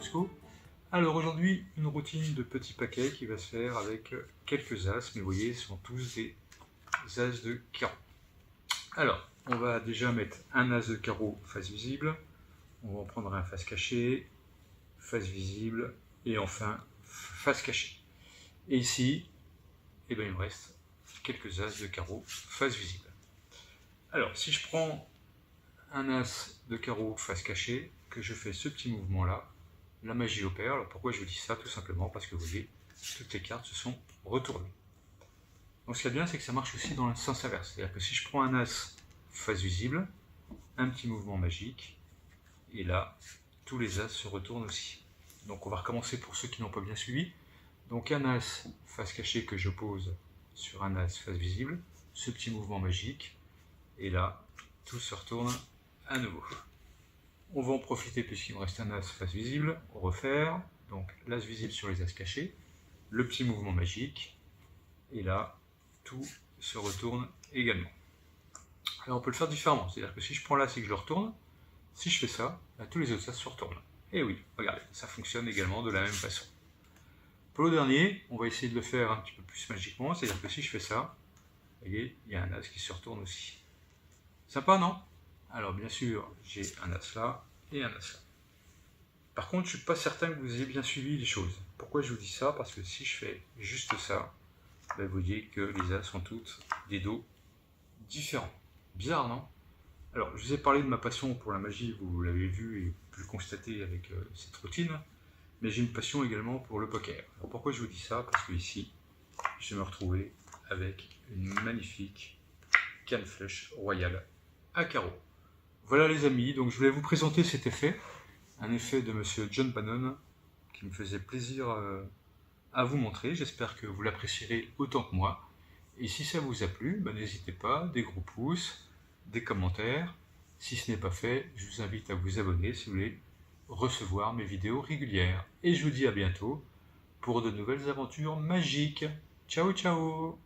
Bosco. Alors aujourd'hui, une routine de petits paquets qui va se faire avec quelques as, mais vous voyez, ce sont tous des as de carreau. Alors, on va déjà mettre un as de carreau face visible, on va en prendre un face caché, face visible, et enfin face cachée. Et ici, il me reste quelques as de carreau face visible. Alors, si je prends un as de carreau face cachée, que je fais ce petit mouvement là, la magie opère. Alors pourquoi je vous dis ça? Tout simplement parce que vous voyez, toutes les cartes se sont retournées. Donc ce qui est bien, c'est que ça marche aussi dans le sens inverse. C'est-à-dire que si je prends un as face visible, un petit mouvement magique, et là, tous les as se retournent aussi. Donc on va recommencer pour ceux qui n'ont pas bien suivi. Donc un as face cachée que je pose sur un as face visible, ce petit mouvement magique, et là, tout se retourne à nouveau. On va en profiter puisqu'il me reste un as face visible, refaire, donc l'as visible sur les as cachés, le petit mouvement magique, et là, tout se retourne également. Alors on peut le faire différemment, c'est-à-dire que si je prends l'as et que je le retourne, si je fais ça, tous les autres as se retournent. Et oui, regardez, ça fonctionne également de la même façon. Pour le dernier, on va essayer de le faire un petit peu plus magiquement, c'est-à-dire que si je fais ça, vous voyez, il y a un as qui se retourne aussi. Sympa, non? Alors bien sûr, j'ai un as là et un as là. Par contre, je ne suis pas certain que vous ayez bien suivi les choses. Pourquoi je vous dis ça? Parce que si je fais juste ça, vous voyez que les as sont toutes des dos différents. Bizarre, non? Alors, je vous ai parlé de ma passion pour la magie, vous l'avez vu et pu le constater avec cette routine, mais j'ai une passion également pour le poker. Alors, pourquoi je vous dis ça? Parce que ici, je vais me retrouver avec une magnifique canne flush royale à carreaux. Voilà les amis, donc je voulais vous présenter cet effet, un effet de monsieur John Bannon qui me faisait plaisir à vous montrer. J'espère que vous l'apprécierez autant que moi. Et si ça vous a plu, n'hésitez pas, des gros pouces, des commentaires. Si ce n'est pas fait, je vous invite à vous abonner si vous voulez recevoir mes vidéos régulières. Et je vous dis à bientôt pour de nouvelles aventures magiques. Ciao ciao!